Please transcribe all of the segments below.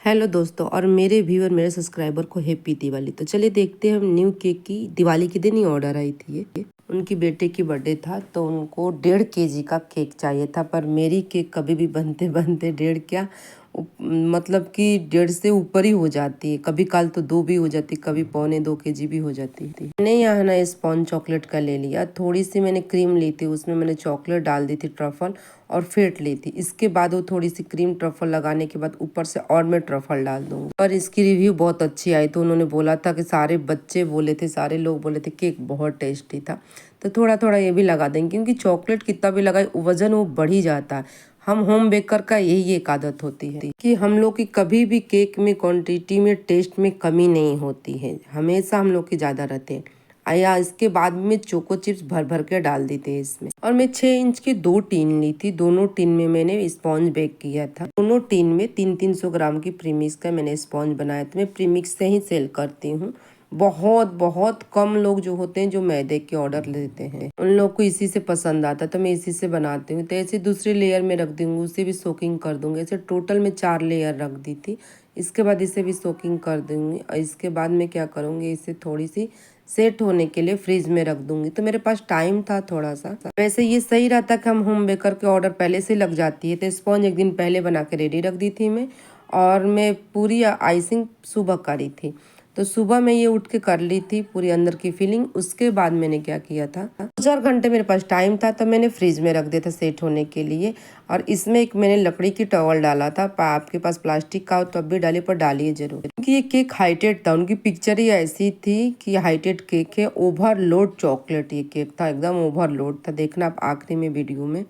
Hello दोस्तों और मेरे व्यूअर मेरे सब्सक्राइबर को हैप्पी दिवाली। तो चलिए देखते हैं हम न्यू केक की। दिवाली के दिन ही ऑर्डर आई थी ये। उनकी बेटे की बर्थडे था तो उनको 1.5 kg का केक चाहिए था, पर मेरी केक कभी भी बनते बनते 1.5 क्या मतलब कि 1.5 से ऊपर ही हो जाती है। कभी काल तो 2 भी हो जाती, कभी 1.25-2 kg भी हो जाती थी। मैंने यहाँ ना स्पॉन्ज चॉकलेट का ले लिया, थोड़ी सी मैंने क्रीम ली थी, उसमें मैंने चॉकलेट डाल दी थी ट्रफल और फेंट ली थी। इसके बाद वो थोड़ी सी क्रीम ट्रफल लगाने के बाद ऊपर से और मैं ट्रफल डाल दूंगी। और इसकी रिव्यू बहुत अच्छी आई, तो उन्होंने बोला था कि सारे बच्चे बोले थे, सारे लोग बोले थे केक बहुत टेस्टी था। तो थोड़ा थोड़ा ये भी लगा देंगे, क्योंकि चॉकलेट कितना भी लगाए वजन वो बढ़ ही जाता है। हम होम बेकर का यही एक आदत होती है कि हम लोग की कभी भी केक में क्वांटिटी में टेस्ट में कमी नहीं होती है, हमेशा हम लोग की ज़्यादा रहते हैं। आया इसके बाद में चोको चिप्स भर भर के डाल दी थी इसमें। और मैं 6 इंच की 2 टीन ली थी, दोनों टीन में मैंने स्पॉन्ज बेक किया था। दोनों टीन में 300-300 ग्राम की प्रीमिक्स का मैंने स्पॉन्ज बनाया था। मैं प्रीमिक्स से ही सेल करती हूँ। बहुत बहुत कम लोग जो होते हैं जो मैदे के ऑर्डर लेते हैं, उन लोग को इसी से पसंद आता है, तो मैं इसी से बनाती हूँ। तो ऐसे दूसरे लेयर में रख दूंगी, उसे भी सोकिंग कर दूंगी। ऐसे टोटल में 4 लेयर रख दी थी। इसके बाद इसे भी सोकिंग कर दूंगी और इसके बाद मैं क्या करूँगी, इसे थोड़ी सी सेट होने के लिए फ्रीज में रख दूंगी। तो मेरे पास टाइम था थोड़ा सा। वैसे ये सही रहता कि हम होम बेकर के ऑर्डर पहले से लग जाती है, तो स्पॉन्ज एक दिन पहले बना के रेडी रख दी थी मैं। और मैं पूरी आइसिंग सुबह करी थी, तो सुबह मैं ये उठ के कर ली थी पूरी अंदर की फीलिंग। उसके बाद मैंने क्या किया था, 4 घंटे मेरे पास टाइम था तो मैंने फ्रीज में रख दिया था सेट होने के लिए। और इसमें एक मैंने लकड़ी की टॉवल डाला था, आपके पास प्लास्टिक का हो तो अब भी डालिए, पर डालिए जरूर, क्योंकि ये केक हाइटेड था। उनकी पिक्चर ही ऐसी थी कि हाइटेड केक है, ओवरलोड चॉकलेट ये केक था, एकदम ओवरलोड था। देखना आप आखिरी में वीडियो में।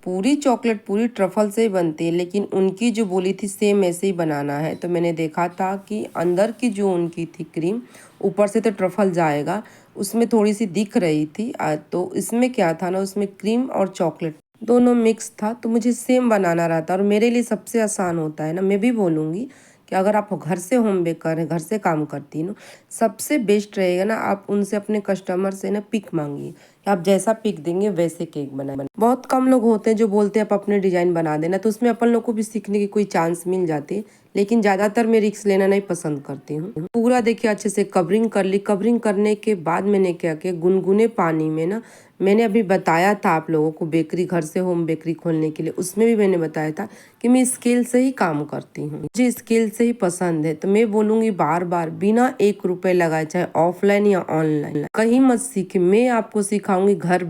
पूरी चॉकलेट पूरी ट्रफल से ही बनती है, लेकिन उनकी जो बोली थी सेम ऐसे ही बनाना है। तो मैंने देखा था कि अंदर की जो उनकी थी क्रीम, ऊपर से तो ट्रफल जाएगा, उसमें थोड़ी सी दिख रही थी। तो इसमें क्या था ना, उसमें क्रीम और चॉकलेट दोनों मिक्स था, तो मुझे सेम बनाना रहता। और मेरे लिए सबसे आसान होता है ना, मैं भी बोलूँगी कि अगर आप घर से होम बेकर हैं, घर से काम करती हैं ना, सबसे बेस्ट रहेगा ना आप उनसे अपने कस्टमर से ना पिक मांगिए। आप जैसा पिक देंगे वैसे केक बनाए। बहुत कम लोग होते हैं जो बोलते हैं आप अपने डिजाइन बना देना, तो उसमें अपन लोग को भी सीखने की कोई चांस मिल जाती है। लेकिन ज़्यादातर मैं रिस्क लेना नहीं पसंद करती हूँ। पूरा देखिए अच्छे से कवरिंग कर ली। कवरिंग करने के बाद मैंने क्या किया, गुनगुने पानी में ना, मैंने अभी बताया था आप लोगों को बेकरी, घर से होम बेकरी खोलने के लिए, उसमें भी मैंने बताया था कि मैं स्केल से ही काम करती हूँ, मुझे स्केल से ही पसंद है। तो मैं बोलूँगी बार बार बिना 1 रुपए लगाए, चाहे ऑफलाइन या ऑनलाइन, कहीं मत सीखे। मैं आपको सिखाऊंगी घर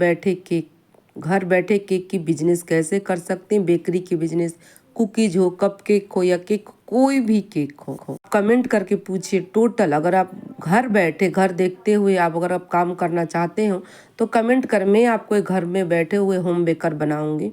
बैठे केक की बिजनेस कैसे कर सकते हैं, बेकरी की बिजनेस, कुकीज हो, कप केक हो या केक, कोई भी केक हो। कमेंट करके पूछिए टोटल। अगर आप घर बैठे, घर देखते हुए अगर आप काम करना चाहते हो तो कमेंट कर, मैं आपको घर में बैठे हुए होम बेकर बनाऊंगी।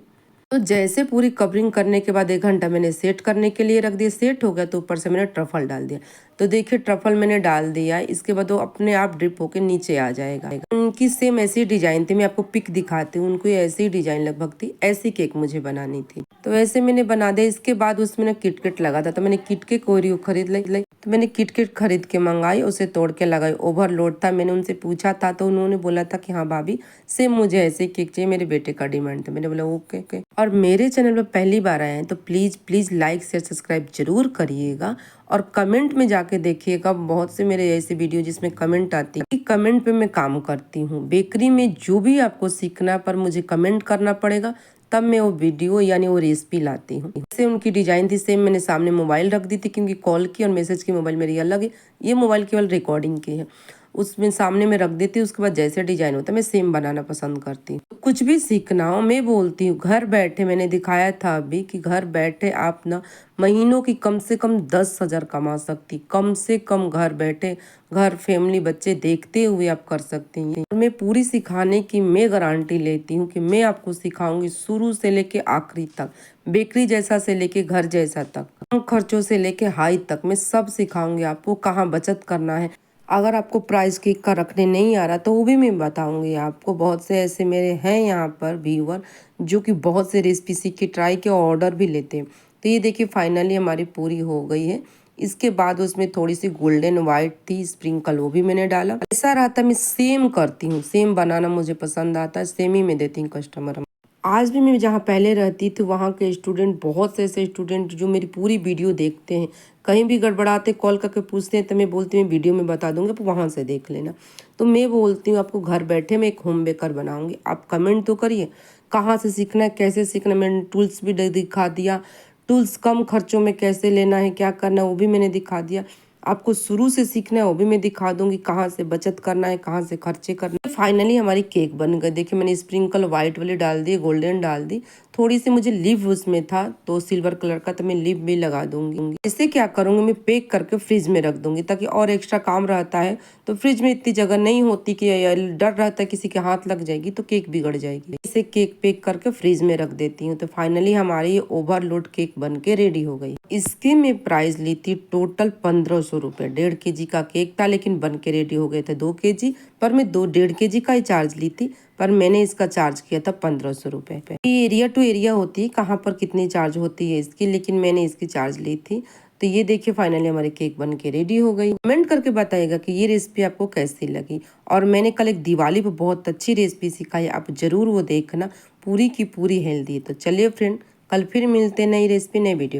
तो जैसे पूरी कवरिंग करने के बाद 1 घंटा मैंने सेट करने के लिए रख दिया। सेट हो गया तो ऊपर से मैंने ट्रफल डाल दिया। तो देखिए ट्रफल मैंने डाल दिया, इसके बाद वो अपने आप ड्रिप होके नीचे आ जाएगा। उनकी सेम ऐसी डिजाइन थी, मैं आपको पिक दिखाती हूँ। उनको ऐसी डिजाइन लगभग थी, ऐसी केक मुझे बनानी थी, तो ऐसे मैंने बना दिया। इसके बाद उसमें ना किटकेट लगा था, तो मैंने किटकेट ओरियो खरीद ली। तो मैंने किटकेट खरीद के मंगाई, उसे तोड़ के लगाई। ओवरलोड था, मैंने उनसे पूछा था तो उन्होंने बोला था कि हाँ भाभी सेम मुझे ऐसे केक चाहिए, मेरे बेटे का डिमांड था। मैंने बोला ओके। और मेरे चैनल पर पहली बार आए हैं तो प्लीज़ लाइक शेयर सब्सक्राइब जरूर करिएगा। और कमेंट में जाके देखिएगा, बहुत से मेरे ऐसे वीडियो जिसमें कमेंट आती है, कमेंट पे मैं काम करती हूँ। बेकरी में जो भी आपको सीखना पर मुझे कमेंट करना पड़ेगा, तब मैं वो वीडियो यानी वो रेसिपी लाती हूँ। जैसे उनकी डिजाइन थी सेम, मैंने सामने मोबाइल रख दी थी, क्योंकि कॉल की और मैसेज की मोबाइल मेरी अलग है, ये मोबाइल केवल रिकॉर्डिंग की है। उसमें सामने में रख देती हूँ, उसके बाद जैसे डिजाइन होता है मैं सेम बनाना पसंद करती हूँ। कुछ भी सीखना हो, मैं बोलती हूँ घर बैठे, मैंने दिखाया था अभी कि घर बैठे आप ना महीनों की कम से कम 10,000 कमा सकती, कम से कम घर बैठे, घर फैमिली बच्चे देखते हुए आप कर सकती हैं। मैं पूरी सिखाने की मैं गारंटी लेती हूँ कि मैं आपको सिखाऊंगी शुरू से लेके आखिरी तक, बेकरी जैसा से लेके घर जैसा तक, कम खर्चों से लेके हाई तक, मैं सब सिखाऊंगी आपको। कहाँ बचत करना है, अगर आपको प्राइस केक का रखने नहीं आ रहा तो वो भी मैं बताऊंगी आपको। बहुत से ऐसे मेरे हैं यहाँ पर व्यूअर जो कि बहुत से रेसिपी सीख के ट्राई के ऑर्डर भी लेते हैं। तो ये देखिए फाइनली हमारी पूरी हो गई है। इसके बाद उसमें थोड़ी सी गोल्डन वाइट थी स्प्रिंकल, वो भी मैंने डाला। ऐसा रहता मैं सेम करती हूँ, सेम बनाना मुझे पसंद आता है, सेम ही मैं देती हूँ कस्टमर। आज भी मैं जहाँ पहले रहती थी वहाँ के स्टूडेंट, बहुत से ऐसे स्टूडेंट जो मेरी पूरी वीडियो देखते हैं, कहीं भी गड़बड़ाते कॉल करके पूछते हैं तो मैं बोलती हूँ वीडियो में बता दूंगी, आप वहाँ से देख लेना। तो मैं बोलती हूँ आपको घर बैठे मैं एक होम बेकर बनाऊंगी, आप कमेंट तो करिए कहाँ से सीखना है, कैसे सीखना है। मैंने टूल्स भी दिखा दिया, टूल्स कम खर्चों में कैसे लेना है, क्या करना है वो भी मैंने दिखा दिया। आपको शुरू से सीखना है वो भी मैं दिखा दूंगी, कहाँ से बचत करना है, कहाँ से खर्चे करना है। फाइनली हमारी केक बन गई। देखिए मैंने स्प्रिंकल वाइट वाली डाल दी, गोल्डन डाल दी, थोड़ी सी मुझे लिव उसमें था तो सिल्वर कलर का, तो मैं लिव भी लगा दूंगी। इससे क्या करूंगी, मैं पैक करके फ्रिज में रख दूंगी ताकि और एक्स्ट्रा काम रहता है तो फ्रिज में इतनी जगह नहीं होती कि डर रहता है किसी के हाथ लग जाएगी तो केक बिगड़ जाएगी। इसे केक पैक करके फ्रिज में रख देती हूँ। तो फाइनली हमारी ओवरलोड केक बन के रेडी हो गई। इसकी मैं प्राइस ली थी टोटल 1500 रुपये। 1.5 kg का केक था लेकिन बन के रेडी हो गए थे 2 kg, पर मैं 1.5 kg का ही चार्ज ली थी, पर मैंने इसका चार्ज किया था 1500 रुपये। ये एरिया टू एरिया होती है कहाँ पर कितनी चार्ज होती है इसकी, लेकिन मैंने इसकी चार्ज ली थी। तो ये देखिए फाइनली हमारी केक बन के रेडी हो गई। कमेंट करके बताइएगा कि ये रेसिपी आपको कैसी लगी। और मैंने कल एक दिवाली पर बहुत अच्छी रेसिपी सिखाई, आप जरूर वो देखना, पूरी की पूरी हेल्दी है। तो चलिए फ्रेंड, कल फिर मिलते नई रेसिपी नई वीडियो।